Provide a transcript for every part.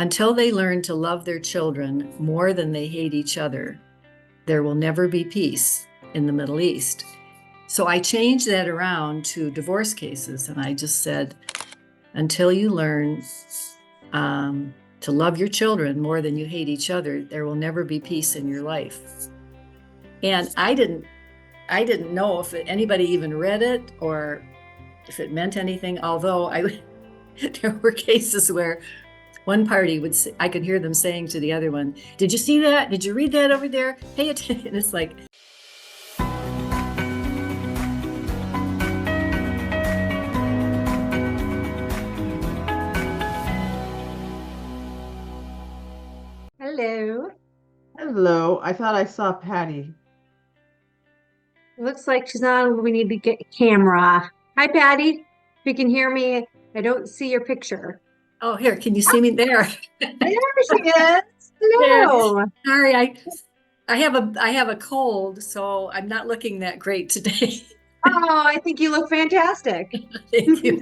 Until they learn to love their children more than they hate each other, there will never be peace in the Middle East. So I changed that around to divorce cases, and I just said, until you learn to love your children more than you hate each other, there will never be peace in your life. And I didn't know if anybody even read it or if it meant anything, although there were cases where one party would say, I could hear them saying to the other one, "Did you see that? Did you read that over there? Pay attention." And it's like, hello. Hello. I thought I saw Patty. Looks like she's on. We need to get a camera. Hi, Patty. If you can hear me, I don't see your picture. oh, here, can you see me there? There she is. Hello. Sorry, I have a cold, so I'm not looking that great today. Oh, I think you look fantastic. Thank you.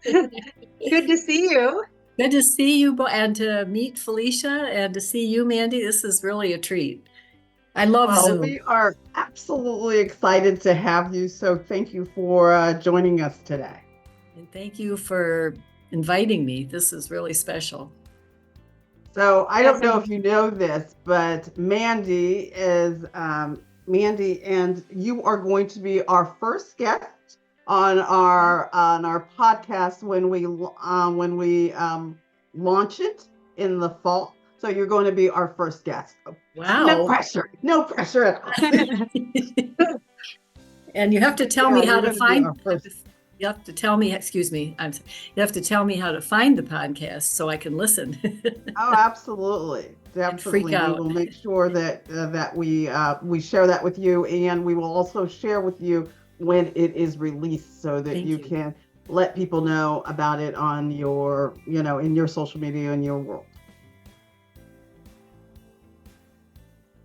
Good to see you. Good to see you, and to meet Felicia and to see you, Mandy. This is really a treat. I love Zoom. We are absolutely excited to have you. So thank you for joining us today. And thank you for inviting me. This is really special. So I don't know if you know this, but Mandy, and you are going to be our first guest on our podcast when we launch it in the fall. So you're going to be our first guest. Wow. No pressure at all. And you have to tell me how to find. You have to tell me, excuse me, you have to tell me how to find the podcast so I can listen. Oh, absolutely. Definitely. We will make sure that we share that with you, and we will also share with you when it is released so that you can let people know about it on your, in your social media in your world.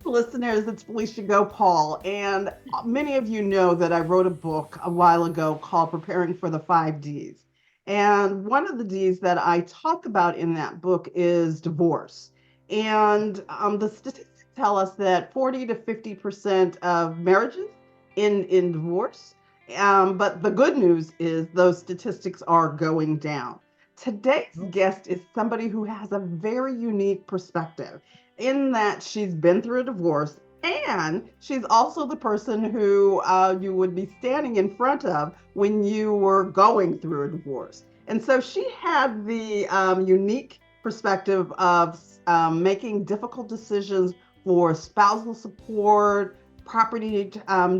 Listeners, it's Felicia Gopaul, and many of you know that I wrote a book a while ago called Preparing for the 5 Ds. And one of the Ds that I talk about in that book is divorce. And the statistics tell us that 40 to 50% of marriages in divorce. But the good news is those statistics are going down. Today's guest is somebody who has a very unique perspective, in that she's been through a divorce, and she's also the person who you would be standing in front of when you were going through a divorce. And so she had the unique perspective of making difficult decisions for spousal support, property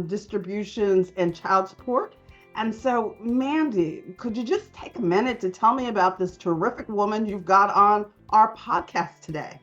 distributions, and child support. And so, Mandy, could you just take a minute to tell me about this terrific woman you've got on our podcast today?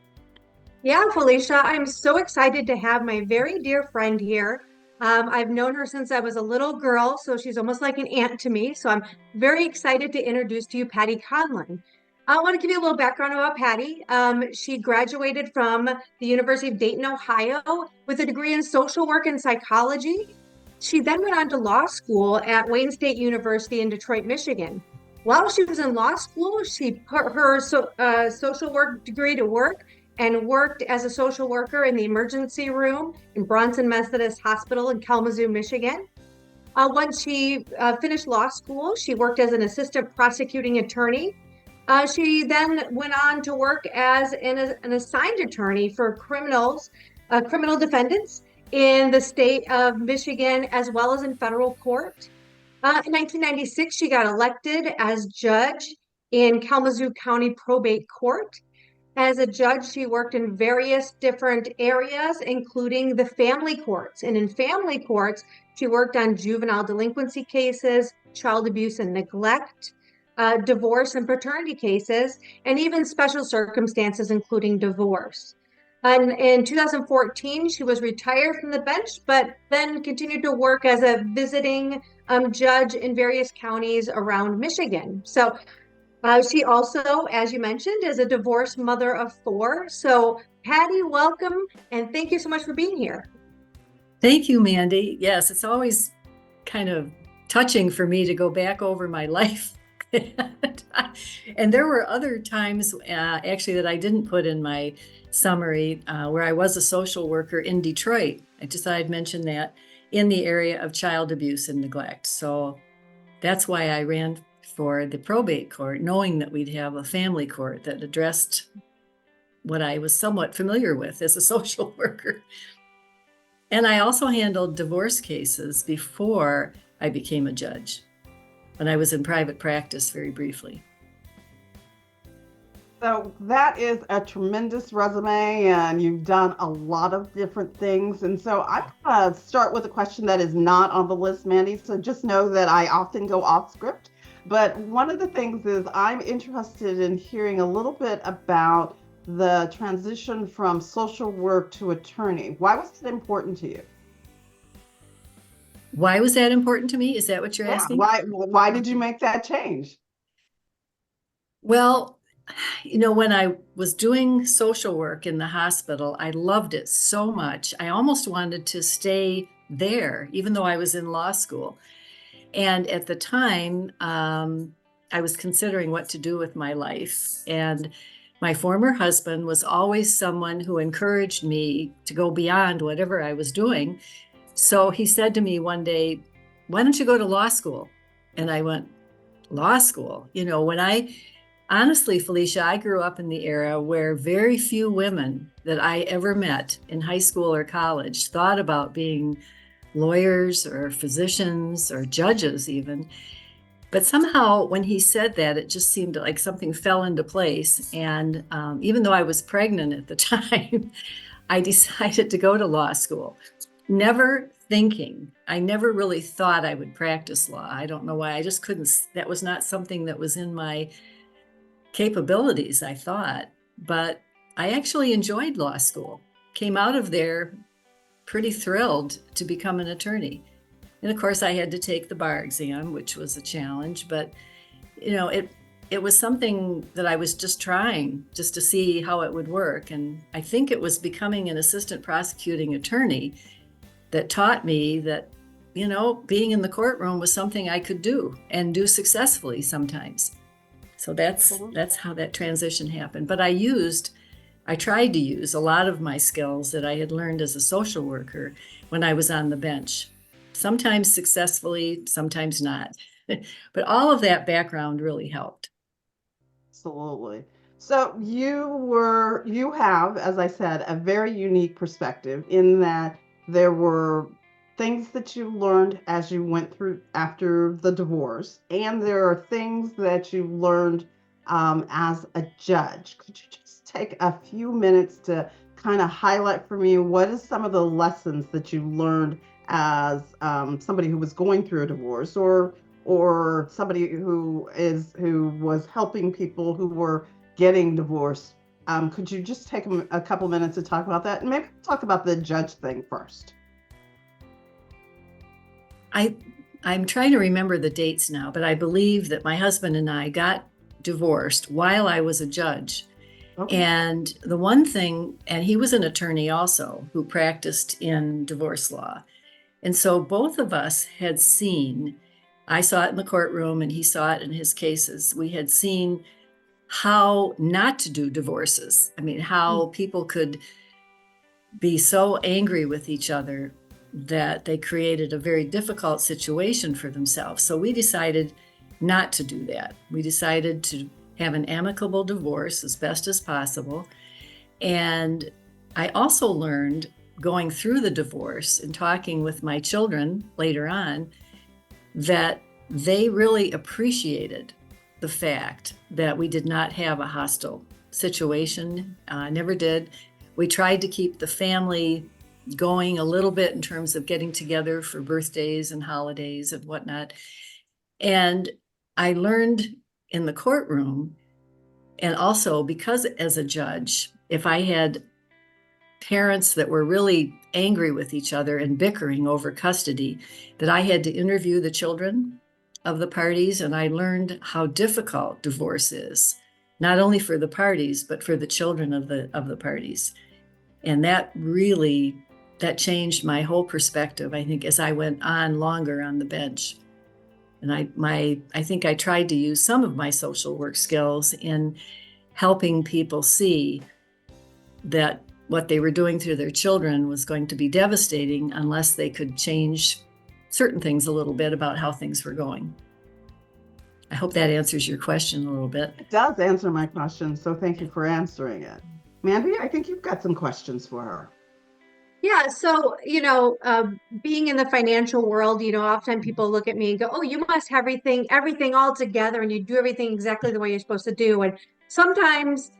Yeah, Felicia, I'm so excited to have my very dear friend here. I've known her since I was a little girl, so she's almost like an aunt to me. So I'm very excited to introduce to you Patty Conlin. I want to give you a little background about Patty. She graduated from the University of Dayton, Ohio, with a degree in social work and psychology. She then went on to law school at Wayne State University in Detroit, Michigan. While she was in law school, she put her social work degree to work and worked as a social worker in the emergency room in Bronson Methodist Hospital in Kalamazoo, Michigan. Once she finished law school, she worked as an assistant prosecuting attorney. She then went on to work as an assigned attorney for criminal defendants in the state of Michigan, as well as in federal court. In 1996, she got elected as judge in Kalamazoo County Probate Court. As a judge, she worked in various different areas, including the family courts. And in family courts, she worked on juvenile delinquency cases, child abuse and neglect, divorce and paternity cases, and even special circumstances, including divorce. And in 2014, she was retired from the bench, but then continued to work as a visiting judge in various counties around Michigan. So she also, as you mentioned, is a divorced mother of 4. So Patty, welcome, and thank you so much for being here. Thank you, Mandy. Yes, it's always kind of touching for me to go back over my life And there were other times, actually, that I didn't put in my summary, where I was a social worker in Detroit. I just thought I'd mention that, in the area of child abuse and neglect. So that's why I ran for the probate court, knowing that we'd have a family court that addressed what I was somewhat familiar with as a social worker. And I also handled divorce cases before I became a judge, when I was in private practice very briefly. So that is a tremendous resume, and you've done a lot of different things. And so I'm going to start with a question that is not on the list, Mandy. So just know that I often go off script. But one of the things is I'm interested in hearing a little bit about the transition from social work to attorney. Why was it important to you? Why was that important to me? Is that what you're asking? Why did you make that change? Well, when I was doing social work in the hospital, I loved it so much. I almost wanted to stay there, even though I was in law school. And at the time, I was considering what to do with my life. And my former husband was always someone who encouraged me to go beyond whatever I was doing. So he said to me one day, "Why don't you go to law school?" And I went, "Law school?" Honestly, Felicia, I grew up in the era where very few women that I ever met in high school or college thought about being lawyers or physicians or judges even. But somehow when he said that, it just seemed like something fell into place. And even though I was pregnant at the time, I decided to go to law school, never thinking. I never really thought I would practice law. I don't know why. I just couldn't. That was not something that was in my capabilities, I thought. But I actually enjoyed law school, came out of there pretty thrilled to become an attorney. And of course, I had to take the bar exam, which was a challenge, but it was something that I was just trying just to see how it would work. And I think it was becoming an assistant prosecuting attorney that taught me that, being in the courtroom was something I could do and do successfully sometimes. So that's how that transition happened. But I tried to use a lot of my skills that I had learned as a social worker when I was on the bench, sometimes successfully, sometimes not. But all of that background really helped. Absolutely. So you have, as I said, a very unique perspective in that there were things that you learned as you went through after the divorce, and there are things that you learned as a judge. Could you just take a few minutes to kind of highlight for me what is some of the lessons that you learned as somebody who was going through a divorce, or somebody who was helping people who were getting divorced? Could you just take a couple minutes to talk about that, and maybe talk about the judge thing first? I'm trying to remember the dates now, but I believe that my husband and I got divorced while I was a judge. Okay. And the one thing, and he was an attorney also who practiced in divorce law. And so both of us had seen, I saw it in the courtroom and he saw it in his cases. We had seen how not to do divorces. I mean, how people could be so angry with each other that they created a very difficult situation for themselves. So we decided not to do that. We decided to have an amicable divorce as best as possible. And I also learned, going through the divorce and talking with my children later on, that they really appreciated the fact that we did not have a hostile situation, never did. We tried to keep the family going a little bit in terms of getting together for birthdays and holidays and whatnot. And I learned in the courtroom, and also because as a judge, if I had parents that were really angry with each other and bickering over custody, that I had to interview the children of the parties. And I learned how difficult divorce is, not only for the parties, but for the children of the parties. And that changed my whole perspective, I think, as I went on longer on the bench. And I think I tried to use some of my social work skills in helping people see that what they were doing to their children was going to be devastating unless they could change certain things a little bit about how things were going. I hope that answers your question a little bit. It does answer my question, so thank you for answering it. Mandy, I think you've got some questions for her. Yeah, so being in the financial world, often people look at me and go, "Oh, you must have everything all together, and you do everything exactly the way you're supposed to do." And sometimes,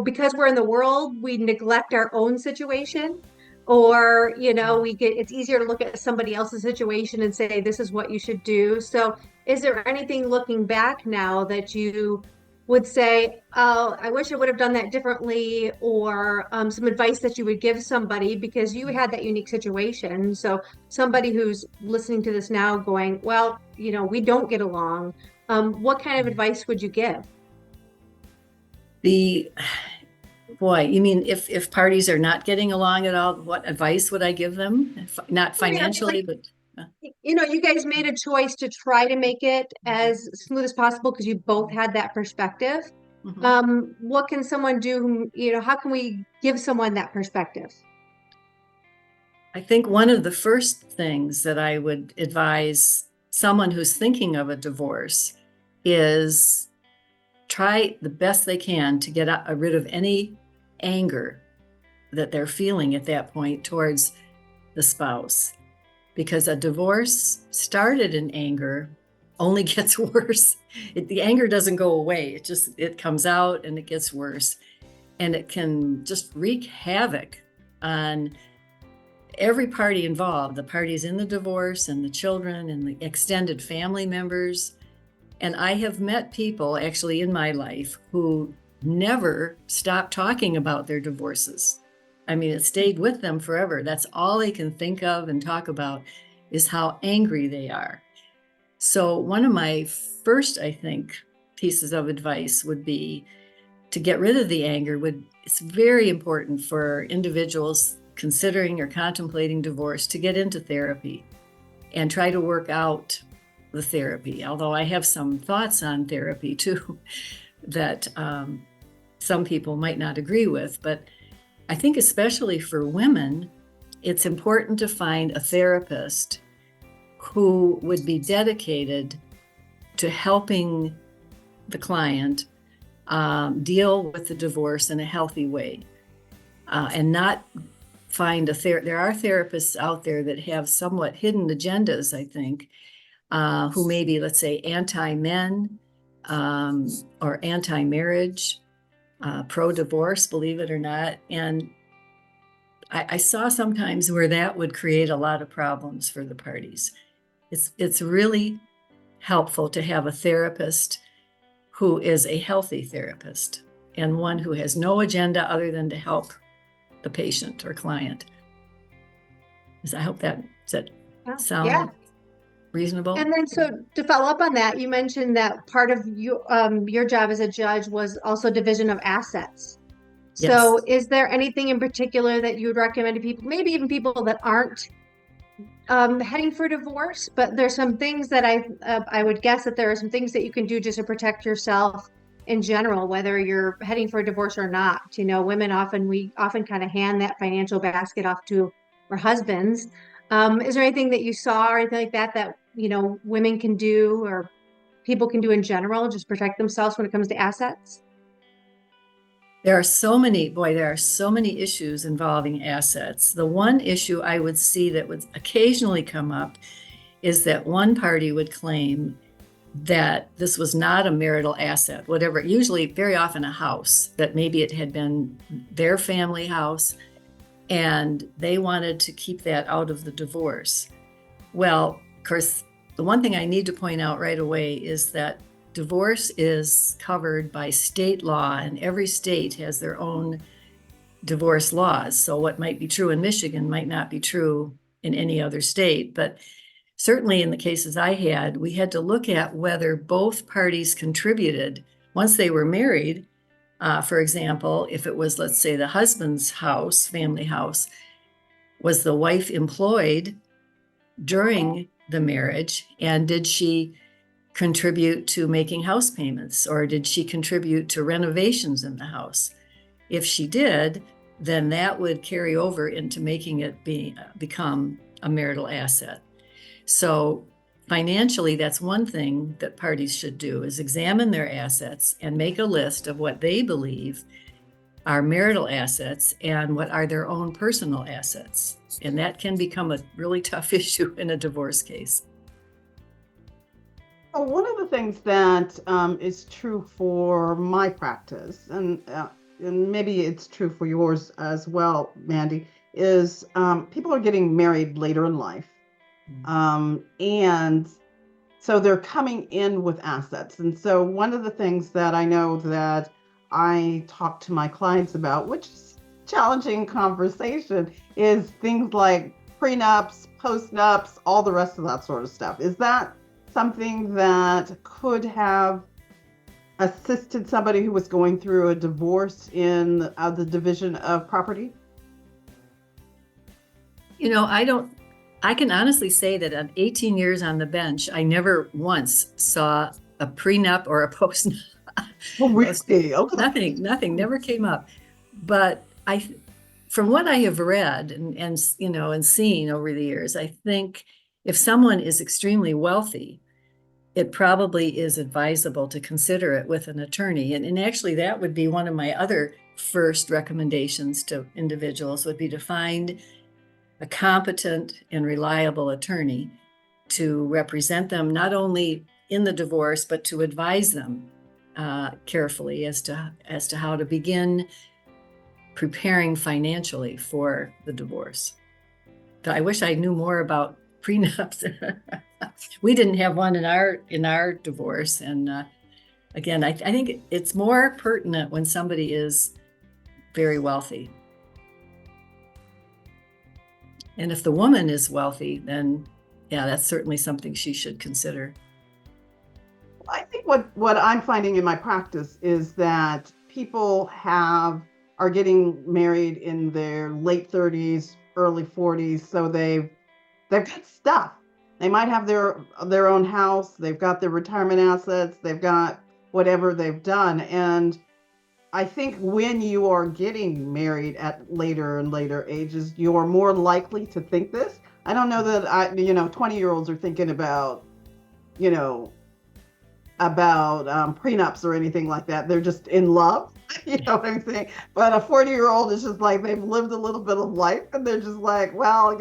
because we're in the world, we neglect our own situation, or it's easier to look at somebody else's situation and say, "This is what you should do." So, is there anything looking back now that you would say, "Oh, I wish I would have done that differently," or some advice that you would give somebody because you had that unique situation? So somebody who's listening to this now going, "Well, we don't get along." What kind of advice would you give? Boy, you mean if parties are not getting along at all, what advice would I give them? Not financially, but You guys made a choice to try to make it as smooth as possible because you both had that perspective. What can someone do? How can we give someone that perspective? I think one of the first things that I would advise someone who's thinking of a divorce is try the best they can to get rid of any anger that they're feeling at that point towards the spouse. Because a divorce started in anger only gets worse. The anger doesn't go away. It comes out and it gets worse. And it can just wreak havoc on every party involved, the parties in the divorce and the children and the extended family members. And I have met people actually in my life who never stopped talking about their divorces. I mean, it stayed with them forever. That's all they can think of and talk about is how angry they are. So one of my first, I think, pieces of advice would be to get rid of the anger. It's very important for individuals considering or contemplating divorce to get into therapy and try to work out the therapy. Although I have some thoughts on therapy too that some people might not agree with, but I think especially for women, it's important to find a therapist who would be dedicated to helping the client deal with the divorce in a healthy way, and not find there are therapists out there that have somewhat hidden agendas, I think, who may be, let's say, anti-men or anti-marriage, pro-divorce, believe it or not. And I saw sometimes where that would create a lot of problems for the parties. It's really helpful to have a therapist who is a healthy therapist and one who has no agenda other than to help the patient or client. I hope that sound Yeah. reasonable? And then, so to follow up on that, you mentioned that part of your job as a judge was also division of assets. So Yes. is there anything in particular that you would recommend to people, maybe even people that aren't heading for divorce, but there's some things that I would guess that there are some things that you can do just to protect yourself in general, whether you're heading for a divorce or not. We often kind of hand that financial basket off to our husbands. Is there anything that you saw or anything like that women can do or people can do in general, just protect themselves when it comes to assets? There are so many issues involving assets. The one issue I would see that would occasionally come up is that one party would claim that this was not a marital asset, whatever, usually very often a house, that maybe it had been their family house and they wanted to keep that out of the divorce. Well, of course, the one thing I need to point out right away is that divorce is covered by state law, and every state has their own divorce laws. So what might be true in Michigan might not be true in any other state. But certainly in the cases I had, we had to look at whether both parties contributed once they were married. For example, if it was, let's say, the husband's house, family house, was the wife employed during the marriage? And did she contribute to making house payments, or did she contribute to renovations in the house? If she did, then that would carry over into making it become a marital asset. So financially, that's one thing that parties should do, is examine their assets and make a list of what they believe are marital assets and what are their own personal assets. And that can become a really tough issue in a divorce case. Well, one of the things that is true for my practice, and maybe it's true for yours as well, Mandy, is people are getting married later in life. And so they're coming in with assets. And so one of the things that I know that I talk to my clients about, which is challenging conversation, is things like prenups, postnups, all the rest of that sort of stuff. Is that something that could have assisted somebody who was going through a divorce in the division of property? I can honestly say that in 18 years on the bench, I never once saw a prenup or a postnup. Well, really? Okay. Nothing never came up. But from what I have read and seen over the years, I think if someone is extremely wealthy, it probably is advisable to consider it with an attorney. And actually, that would be one of my other first recommendations to individuals, would be to find a competent and reliable attorney to represent them, not only in the divorce, but to advise them carefully as to how to begin preparing financially for the divorce. I wish I knew more about prenups. We didn't have one in our divorce, and again, I think it's more pertinent when somebody is very wealthy. And if the woman is wealthy, then yeah, that's certainly something she should consider. I think what I'm finding in my practice is that people are getting married in their late 30s, early 40s, so they've got stuff. They might have their own house, they've got their retirement assets, they've got whatever they've done. And I think when you are getting married at later and later ages, you're more likely to think this. I don't know that 20-year-olds are thinking about prenups or anything like that. They're just in love. You know what I'm saying? But a 40-year-old is just like, they've lived a little bit of life and they're just like, well,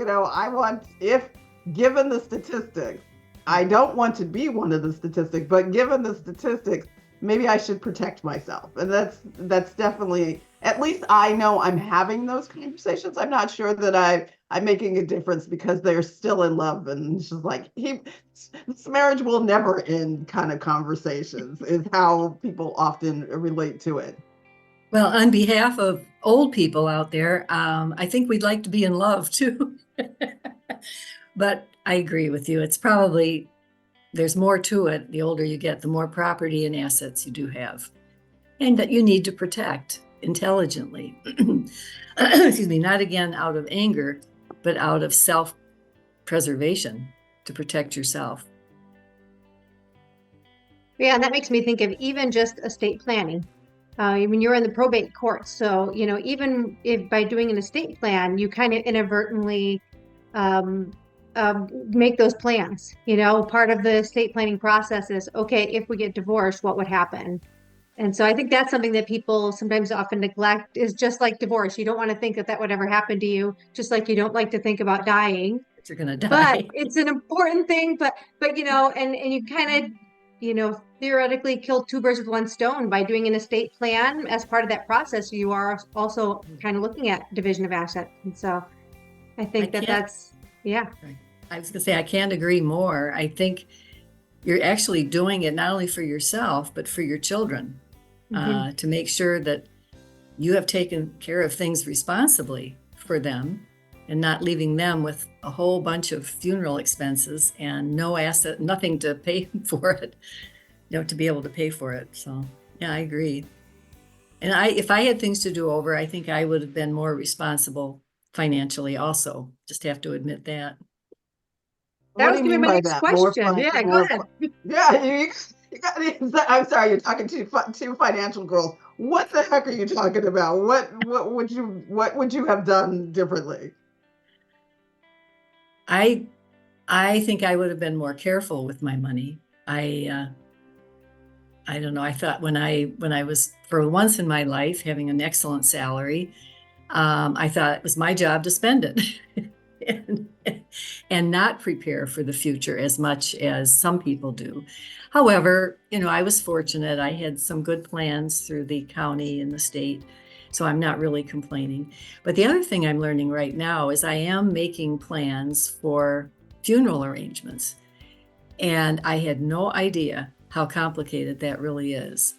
given the statistics, I don't want to be one of the statistics, but given the statistics, maybe I should protect myself. And that's definitely, at least I know I'm having those conversations. I'm not sure that I'm making a difference because they're still in love, and it's just like, this marriage will never end kind of conversations is how people often relate to it. Well, on behalf of old people out there, I think we'd like to be in love too. But I agree with you. It's probably, there's more to it. The older you get, the more property and assets you do have, and that you need to protect intelligently. Excuse me, not again out of anger, but out of self-preservation, to protect yourself. Yeah, and that makes me think of even just estate planning. When you're in the probate court, so even if by doing an estate plan, you kind of inadvertently make those plans. Part of the estate planning process is, okay, if we get divorced, what would happen? And so I think that's something that people sometimes often neglect, is just like divorce. You don't want to think that would ever happen to you, just like you don't like to think about dying. You're going to die. But it's an important thing. But and you kind of, theoretically kill two birds with one stone by doing an estate plan. As part of that process, you are also kind of looking at division of assets. And so I think that's, yeah. I was going to say, I can't agree more. I think you're actually doing it not only for yourself, but for your children, to make sure that you have taken care of things responsibly for them and not leaving them with a whole bunch of funeral expenses and no asset, nothing to pay for it, to be able to pay for it. So yeah, I agree. And if I had things to do over, I think I would have been more responsible financially also. Just have to admit that. That What do was you gonna be mean my by next that? More question. fun, Yeah, go more ahead. fun. Yeah, you got the, I'm sorry, you're talking to two financial girls. What the heck are you talking about? What would you have done differently? I I think I would have been more careful with my money. I don't know. I thought when I was for once in my life having an excellent salary, I thought it was my job to spend it and, and not prepare for the future as much as some people do. However, I was fortunate. I had some good plans through the county and the state, so I'm not really complaining. But the other thing I'm learning right now is I am making plans for funeral arrangements. And I had no idea how complicated that really is.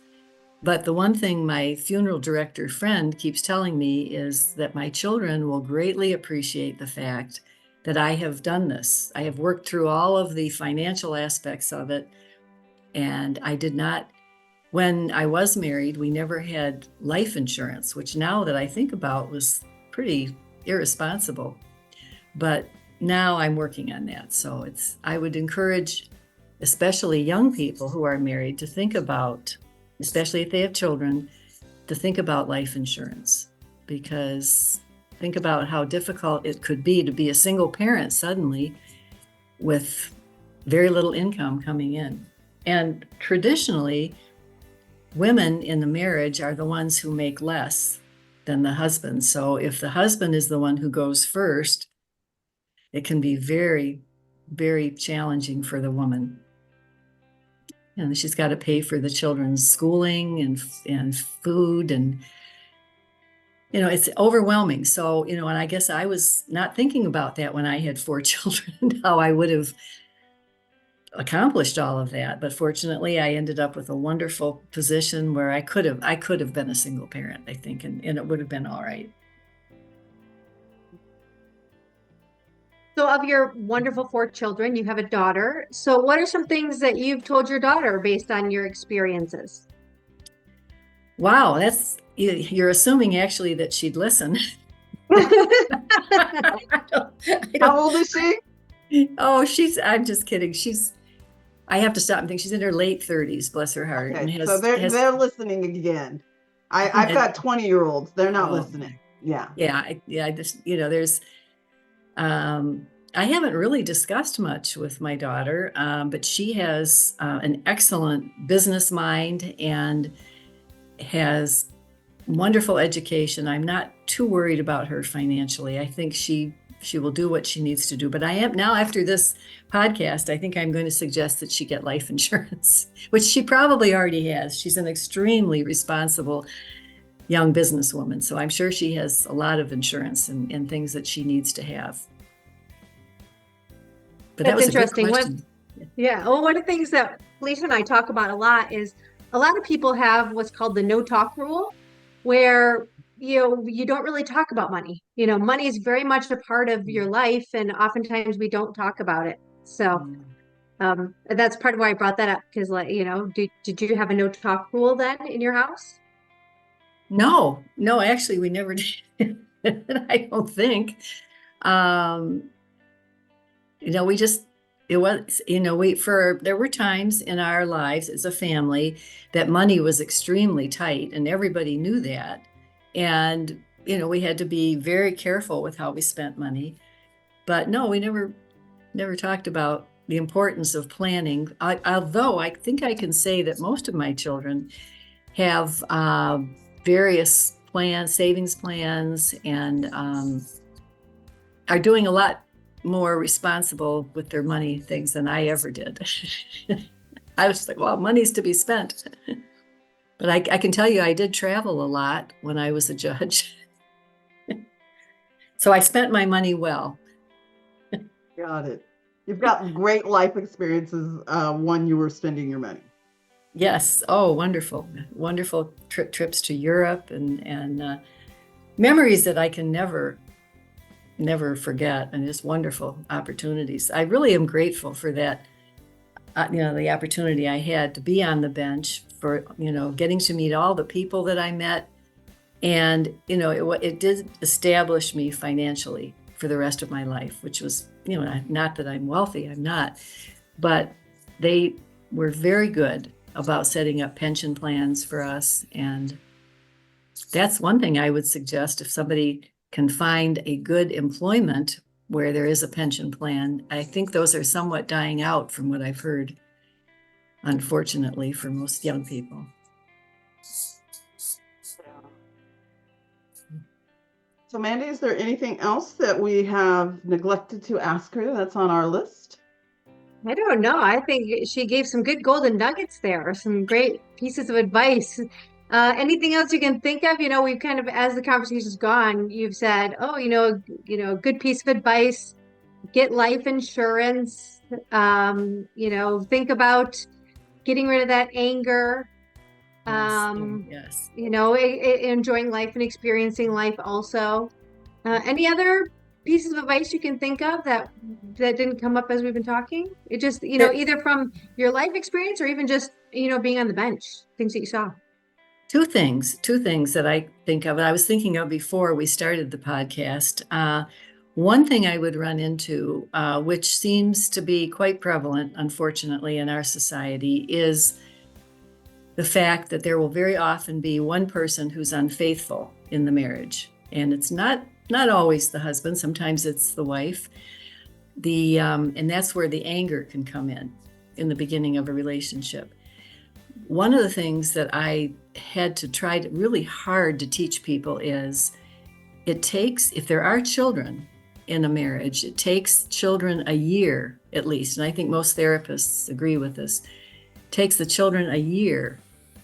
But the one thing my funeral director friend keeps telling me is that my children will greatly appreciate the fact that I have done this. I have worked through all of the financial aspects of it. And I did not, when I was married, we never had life insurance, which now that I think about was pretty irresponsible. But now I'm working on that. So I would encourage, especially young people who are married, to think about, especially if they have children, to think about life insurance. Because think about how difficult it could be to be a single parent suddenly with very little income coming in. And traditionally, women in the marriage are the ones who make less than the husband. So if the husband is the one who goes first, it can be very, very challenging for the woman. And she's got to pay for the children's schooling and food, and it's overwhelming. So, and I guess I was not thinking about that when I had four children, how I would have accomplished all of that. But fortunately, I ended up with a wonderful position where I could have been a single parent, I think, and it would have been all right. So, of your wonderful four children, you have a daughter. So, what are some things that you've told your daughter based on your experiences? Wow, you're assuming actually that she'd listen. I How don't, old is she? oh, I'm just kidding. I have to stop and think she's in her late 30s, bless her heart, and Okay, so they're listening again. I've got 20-year-olds. They're not oh, listening. Yeah. yeah, I just, there's, I haven't really discussed much with my daughter, but she has an excellent business mind and has wonderful education. I'm not too worried about her financially. I think she will do what she needs to do. But I am now, after this podcast, I think I'm going to suggest that she get life insurance, which she probably already has. She's an extremely responsible young businesswoman, so I'm sure she has a lot of insurance and things that she needs to have. But that That's was a good interesting. question. Yeah. Well, one of the things that Felicia and I talk about a lot is a lot of people have what's called the no talk rule, where you don't really talk about money. Money is very much a part of your life, and oftentimes we don't talk about it. So that's part of why I brought that up because, like, did you have a no talk rule then in your house? No, no, actually, we never did. I don't think. Um, we just, it was, there were times in our lives as a family that money was extremely tight and everybody knew that. And, we had to be very careful with how we spent money. But no, we never talked about the importance of planning. Although I think I can say that most of my children have various plans, savings plans, and are doing a lot more responsible with their money things than I ever did. I was like, well, money's to be spent. But I can tell you, I did travel a lot when I was a judge. So I spent my money well. Got it. You've got great life experiences when you were spending your money. Yes. Oh, wonderful. Wonderful trips to Europe and memories that I can never forget, and just wonderful opportunities. I really am grateful for that, the opportunity I had to be on the bench, for, getting to meet all the people that I met. And, it did establish me financially for the rest of my life, which was, not that I'm wealthy, I'm not, but they were very good about setting up pension plans for us. And that's one thing I would suggest. If somebody can find a good employment where there is a pension plan, I think those are somewhat dying out from what I've heard, unfortunately, for most young people. So Mandy, is there anything else that we have neglected to ask her that's on our list? I don't know. I think she gave some good golden nuggets there, some great pieces of advice. Anything else you can think of? We've kind of, as the conversation's gone, you've said, oh, good piece of advice, get life insurance, think about getting rid of that anger, Yes. enjoying life and experiencing life also. Any other pieces of advice you can think of that didn't come up as we've been talking? It just, either from your life experience or even just, being on the bench, things that you saw. Two things that I think of, I was thinking of before we started the podcast. One thing I would run into, which seems to be quite prevalent, unfortunately, in our society, is the fact that there will very often be one person who's unfaithful in the marriage. And it's not always the husband, sometimes it's the wife. And that's where the anger can come in the beginning of a relationship. One of the things that I had to try really hard to teach people is if there are children in a marriage, it takes children a year at least, and I think most therapists agree with this, it takes the children a year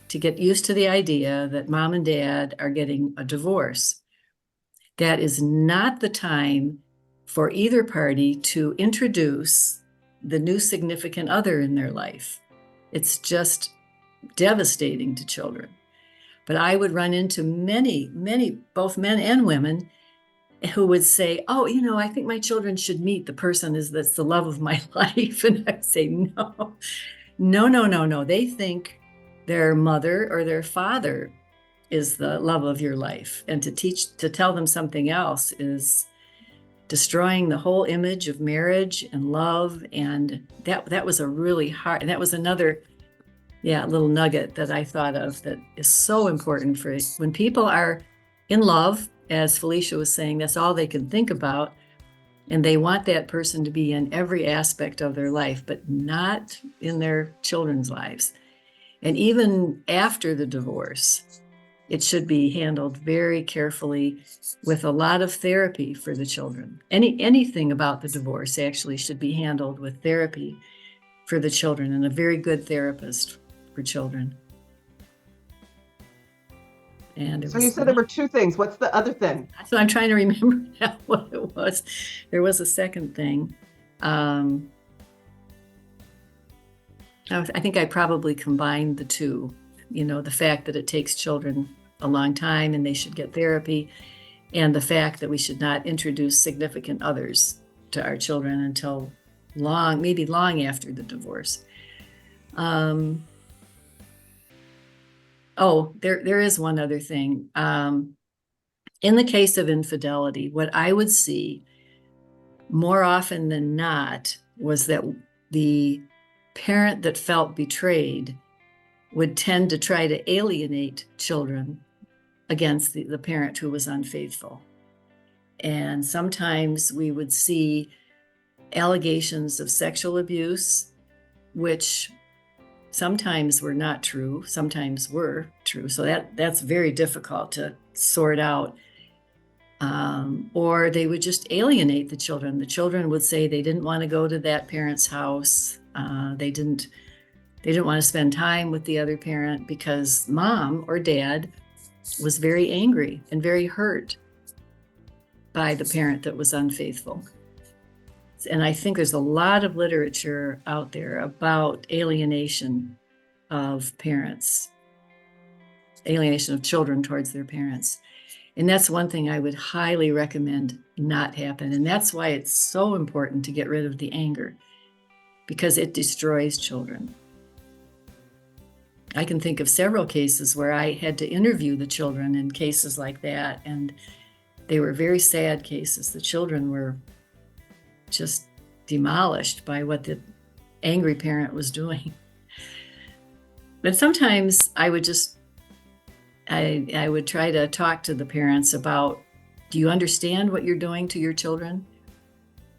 to get used to the idea that mom and dad are getting a divorce. That is not the time for either party to introduce the new significant other in their life. It's just devastating to children. But I would run into many, both men and women, who would say, oh, I think my children should meet the person that's the love of my life. And I'd say, no. They think their mother or their father is the love of your life. And to tell them something else is destroying the whole image of marriage and love. And that was a really hard, and that was another little nugget that I thought of that is so important for when people are in love, as Felicia was saying, that's all they can think about. And they want that person to be in every aspect of their life, but not in their children's lives. And even after the divorce, it should be handled very carefully with a lot of therapy for the children. Anything about the divorce actually should be handled with therapy for the children and a very good therapist for children. And so you said there were two things. What's the other thing? So I'm trying to remember now what it was. There was a second thing. I think I probably combined the two. The fact that it takes children a long time and they should get therapy, and the fact that we should not introduce significant others to our children until maybe long after the divorce. There is one other thing. In the case of infidelity, what I would see more often than not was that the parent that felt betrayed would tend to try to alienate children against the parent who was unfaithful. And sometimes we would see allegations of sexual abuse, which sometimes were not true, sometimes were true. So that's very difficult to sort out. Or they would just alienate the children. The children would say they didn't want to go to that parent's house. They didn't want to spend time with the other parent because mom or dad was very angry and very hurt by the parent that was unfaithful. And I think there's a lot of literature out there about alienation of parents, alienation of children towards their parents. And that's one thing I would highly recommend not happen. And that's why it's so important to get rid of the anger, because it destroys children. I can think of several cases where I had to interview the children in cases like that. And they were very sad cases. The children were just demolished by what the angry parent was doing. But sometimes I would try to talk to the parents about, do you understand what you're doing to your children?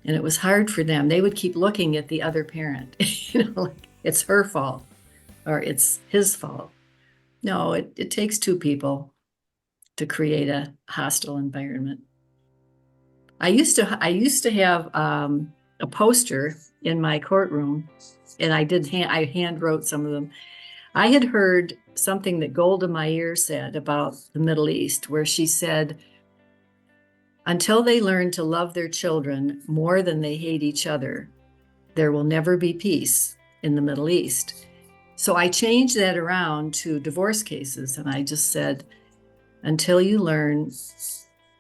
And it was hard for them. They would keep looking at the other parent, like it's her fault or it's his fault. No, it takes two people to create a hostile environment. I used to have a poster in my courtroom, and I hand wrote some of them. I had heard something that Golda Meir said about the Middle East, where she said, until they learn to love their children more than they hate each other, there will never be peace in the Middle East. So I changed that around to divorce cases, and I just said, until you learn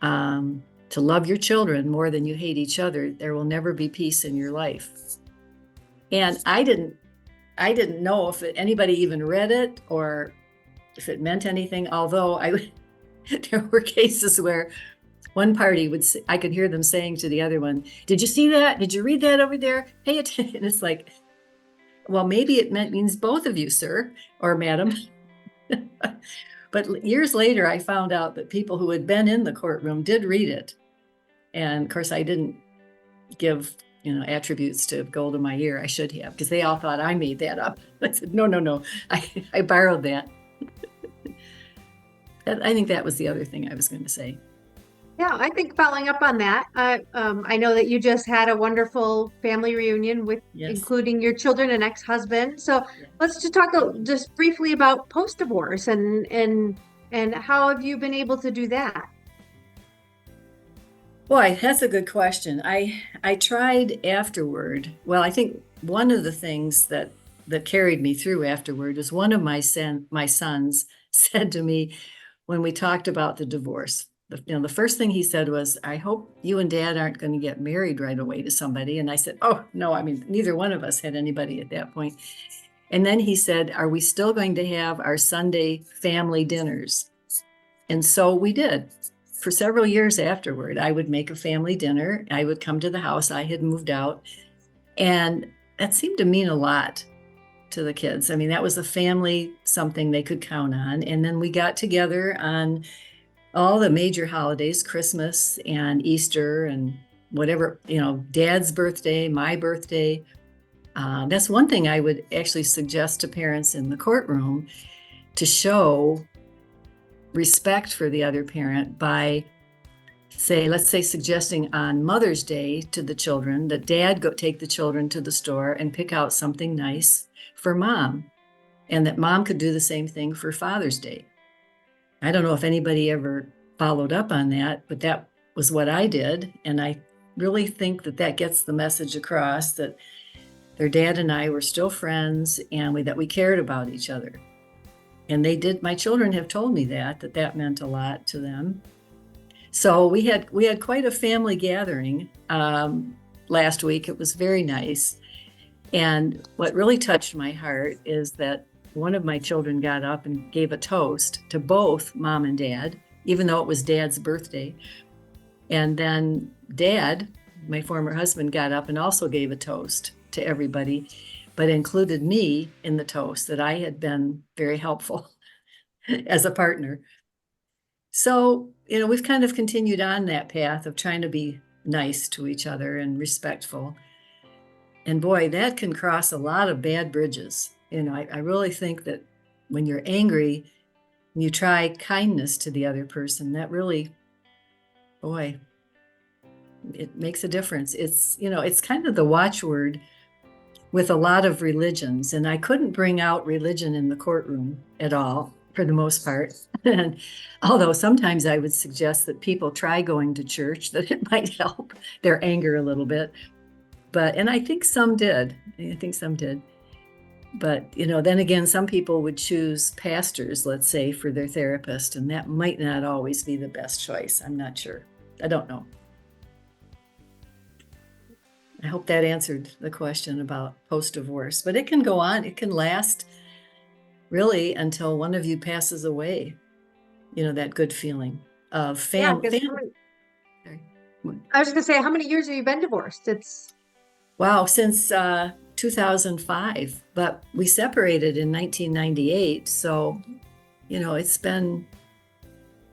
to love your children more than you hate each other, there will never be peace in your life. And I didn't know if anybody even read it or if it meant anything, although there were cases where one party would say, I could hear them saying to the other one, did you see that? Did you read that over there? Pay attention. And it's like, well, maybe it means both of you, sir or madam. But years later, I found out that people who had been in the courtroom did read it. And of course, I didn't give attributes to Golda Meir. I should have, because they all thought I made that up. I said, no, I borrowed that. I think that was the other thing I was going to say. Yeah, I think following up on that, I know that you just had a wonderful family reunion with Yes. including your children and ex-husband. So let's just talk just briefly about post-divorce and how have you been able to do that? Boy, that's a good question. I tried afterward. Well, I think one of the things that carried me through afterward is one of my sons said to me when we talked about the divorce. The first thing he said was, I hope you and Dad aren't going to get married right away to somebody. And I said, oh, no, I mean, neither one of us had anybody at that point. And then he said, are we still going to have our Sunday family dinners? And so we did. For several years afterward, I would make a family dinner. I would come to the house. I had moved out. And that seemed to mean a lot to the kids. I mean, that was a family, something they could count on. And then we got together on all the major holidays, Christmas and Easter and whatever, Dad's birthday, my birthday. That's one thing I would actually suggest to parents in the courtroom, to show respect for the other parent by, let's say suggesting on Mother's Day to the children that Dad go take the children to the store and pick out something nice for Mom, and that Mom could do the same thing for Father's Day. I don't know if anybody ever followed up on that, but that was what I did. And I really think that gets the message across that their dad and I were still friends and that we cared about each other. And they did. My children have told me that meant a lot to them. So we had quite a family gathering last week. It was very nice. And what really touched my heart is that one of my children got up and gave a toast to both Mom and Dad, even though it was Dad's birthday. And then Dad, my former husband, got up and also gave a toast to everybody, but included me in the toast, that I had been very helpful as a partner. So, we've kind of continued on that path of trying to be nice to each other and respectful. And boy, that can cross a lot of bad bridges. I really think that when you're angry, and you try kindness to the other person, that really, boy, it makes a difference. It's kind of the watchword with a lot of religions. And I couldn't bring out religion in the courtroom at all, for the most part. And although sometimes I would suggest that people try going to church, that it might help their anger a little bit. And I think some did. But, then again, some people would choose pastors, let's say, for their therapist, and that might not always be the best choice. I'm not sure. I don't know. I hope that answered the question about post-divorce, but it can go on. It can last really until one of you passes away. That good feeling of family. I was going to say, how many years have you been divorced? Wow, since 2005, but we separated in 1998. So, it's been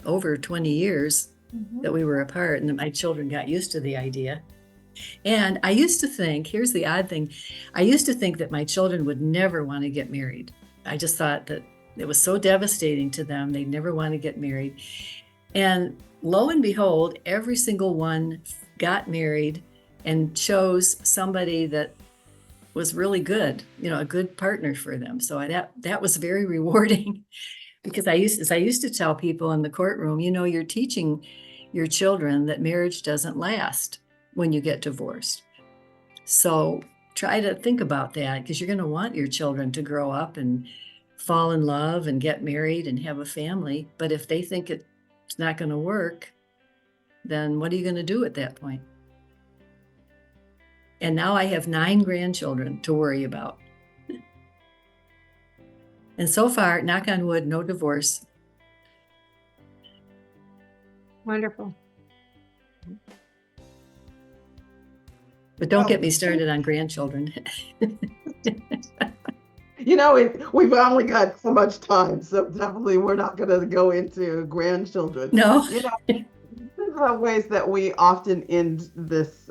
over 20 years that we were apart, and my children got used to the idea. And I used to think, here's the odd thing, I used to think that my children would never want to get married. I just thought that it was so devastating to them. They'd never want to get married. And lo and behold, every single one got married and chose somebody that was really good, a good partner for them. So that was very rewarding because I used to tell people in the courtroom, you're teaching your children that marriage doesn't last when you get divorced. So try to think about that, because you're going to want your children to grow up and fall in love and get married and have a family. But if they think it's not going to work, then what are you going to do at that point? And now I have 9 grandchildren to worry about. And so far, knock on wood, no divorce. Wonderful. But don't get me started on grandchildren. We've only got so much time, so definitely we're not going to go into grandchildren. No. One of the ways that we often end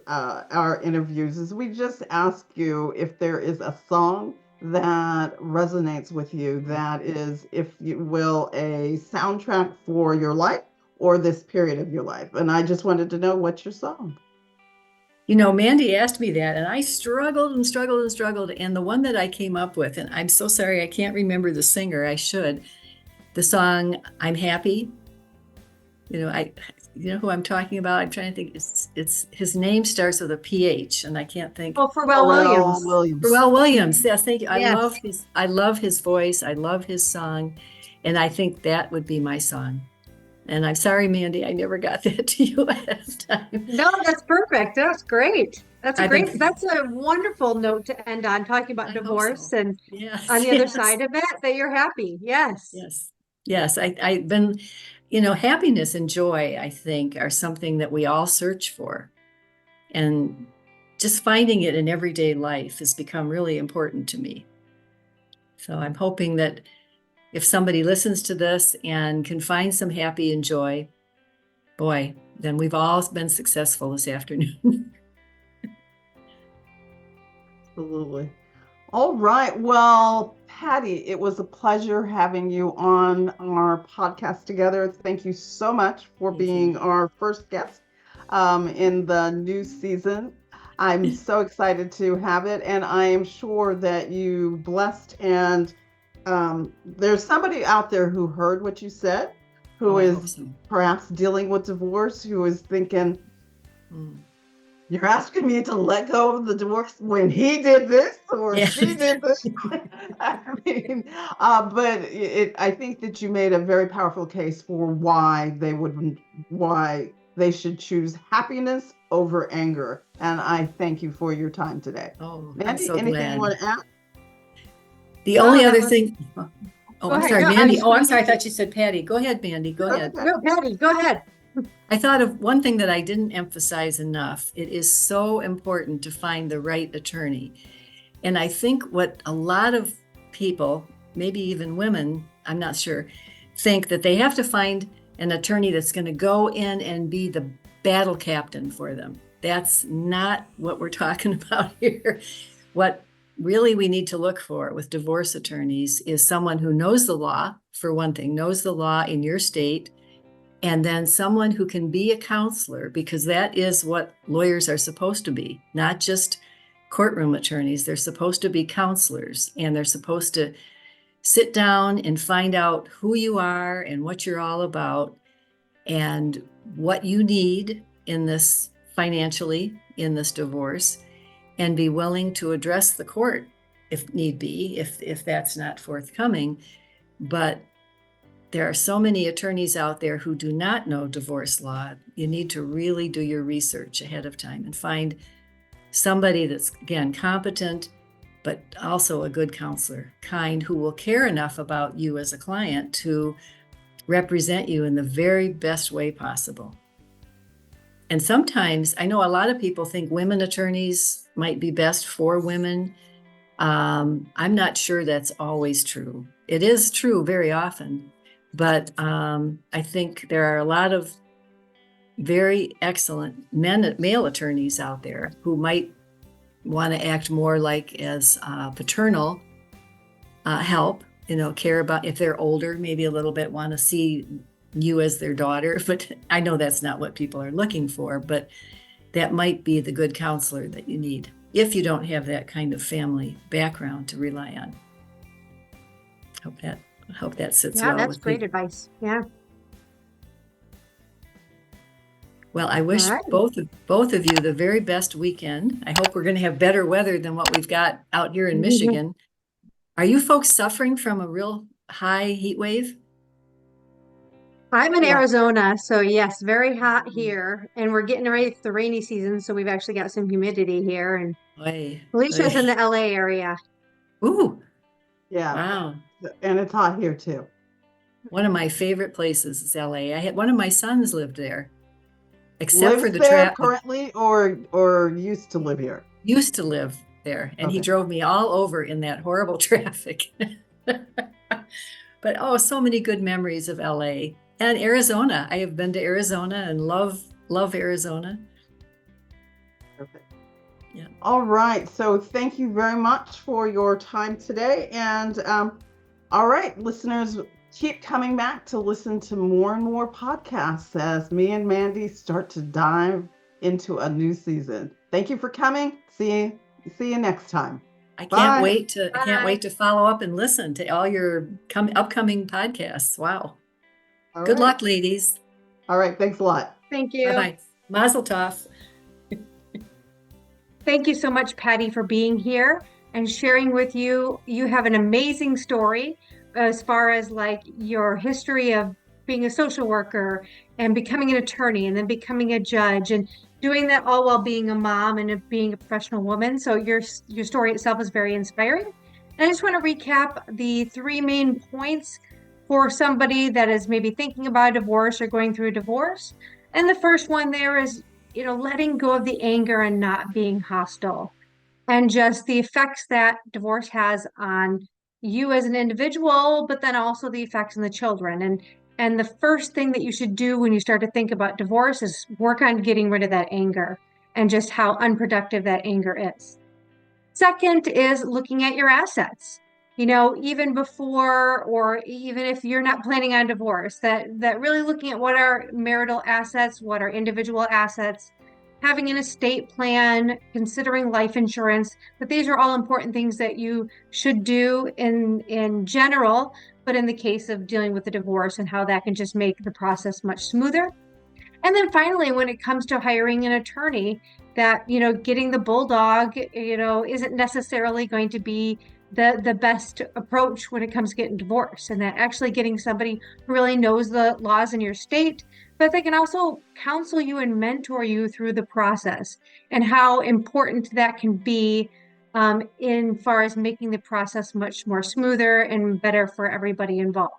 our interviews is we just ask you if there is a song that resonates with you, that is, if you will, a soundtrack for your life or this period of your life. And I just wanted to know, what's your song? Mandy asked me that, and I struggled and struggled and struggled. And the one that I came up with, and I'm so sorry I can't remember the singer, I should, the song I'm Happy. Who I'm talking about? I'm trying to think. It's his name starts with a PH, and I can't think. Oh, Pharrell Williams. Pharrell Williams. Yes, thank you. Yes. I love his voice. I love his song, and I think that would be my song. And I'm sorry, Mandy, I never got that to you last time. No, that's perfect. That's great. That's a wonderful note to end on, talking about divorce and yes, on the other side of it, that you're happy. Yes. Yes. I've been, happiness and joy, I think, are something that we all search for. And just finding it in everyday life has become really important to me. So I'm hoping that if somebody listens to this and can find some happy and joy, boy, then we've all been successful this afternoon. Absolutely. All right. Well, Patty, it was a pleasure having you on our podcast together. Thank you so much for being our first guest in the new season. I'm so excited to have it, and I am sure that you blessed, and there's somebody out there who heard what you said, who is perhaps dealing with divorce, who is thinking, you're asking me to let go of the divorce when he did this or she did this. I mean, but I think that you made a very powerful case for why they should choose happiness over anger. And I thank you for your time today. Oh, Mandy, I'm so anything glad. you want to add? The only other thing. Oh, I'm sorry, No, Mandy. I'm sorry. I thought you said Patty. Go ahead, Mandy. Go ahead. No, Patty, go ahead. I thought of one thing that I didn't emphasize enough. It is so important to find the right attorney. And I think what a lot of people, maybe even women, I'm not sure, think that they have to find an attorney that's going to go in and be the battle captain for them. That's not what we're talking about here. What really we need to look for with divorce attorneys is someone who knows the law, for one thing, knows the law in your state, and then someone who can be a counselor, because that is what lawyers are supposed to be, not just courtroom attorneys. They're supposed to be counselors, and they're supposed to sit down and find out who you are and what you're all about and what you need in this financially, in this divorce, and be willing to address the court if need be, if that's not forthcoming. But there are so many attorneys out there who do not know divorce law. You need to really do your research ahead of time and find somebody that's, again, competent, but also a good counselor, kind, who will care enough about you as a client to represent you in the very best way possible. And sometimes I know a lot of people think women attorneys might be best for women. I'm not sure that's always true. It is true very often, but I think there are a lot of very excellent male attorneys out there who might want to act more like as paternal help, care about if they're older, maybe a little bit want to see you as their daughter. But I know that's not what people are looking for, but that might be the good counselor that you need if you don't have that kind of family background to rely on. Hope that sits well that's with great you. advice. Yeah. Well, I wish All right. both of you the very best weekend. I hope we're going to have better weather than what we've got out here in Michigan. Are you folks suffering from a real high heat wave? I'm in Yeah. Arizona, so yes, very hot here, and we're getting ready for the rainy season, so we've actually got some humidity here. And Oy, Felicia's in oy. the LA area. Ooh, Yeah. wow. And it's hot here too. One of my favorite places is LA. One of my sons lived there, except for Lives the there traffic. currently or used to live here? Used to live there, and he Okay. drove me all over in that horrible traffic. But so many good memories of LA and Arizona. I have been to Arizona and love Arizona. Perfect. Yeah. All right. So thank you very much for your time today. And all right, listeners, keep coming back to listen to more and more podcasts as me and Mandy start to dive into a new season. Thank you for coming. See you next time. I Bye. can't wait to follow up and listen to all your upcoming podcasts. Wow. All Good right. luck, ladies. All right. Thanks a lot. Thank you. Bye-bye. Mazel tov. Thank you so much, Patty, for being here and sharing with you. You have an amazing story as far as like your history of being a social worker and becoming an attorney and then becoming a judge and doing that all while being a mom and being a professional woman. So your story itself is very inspiring. And I just want to recap the three main points for somebody that is maybe thinking about a divorce or going through a divorce. And the first one there is letting go of the anger and not being hostile, and just the effects that divorce has on you as an individual, but then also the effects on the children. And the first thing that you should do when you start to think about divorce is work on getting rid of that anger and just how unproductive that anger is. Second is looking at your assets. Even before, or even if you're not planning on divorce, that really looking at what are marital assets, what are individual assets, having an estate plan, considering life insurance. But these are all important things that you should do in general, but in the case of dealing with a divorce and how that can just make the process much smoother. And then finally, when it comes to hiring an attorney, that, getting the bulldog, isn't necessarily going to be the best approach when it comes to getting divorced, and that actually getting somebody who really knows the laws in your state, but they can also counsel you and mentor you through the process and how important that can be in far as making the process much more smoother and better for everybody involved.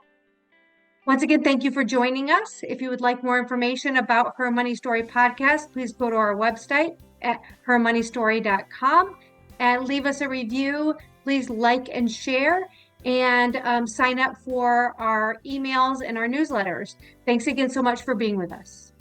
Once again, thank you for joining us. If you would like more information about Her Money Story podcast, please go to our website at hermoneystory.com and leave us a review. Please like and share and sign up for our emails and our newsletters. Thanks again so much for being with us.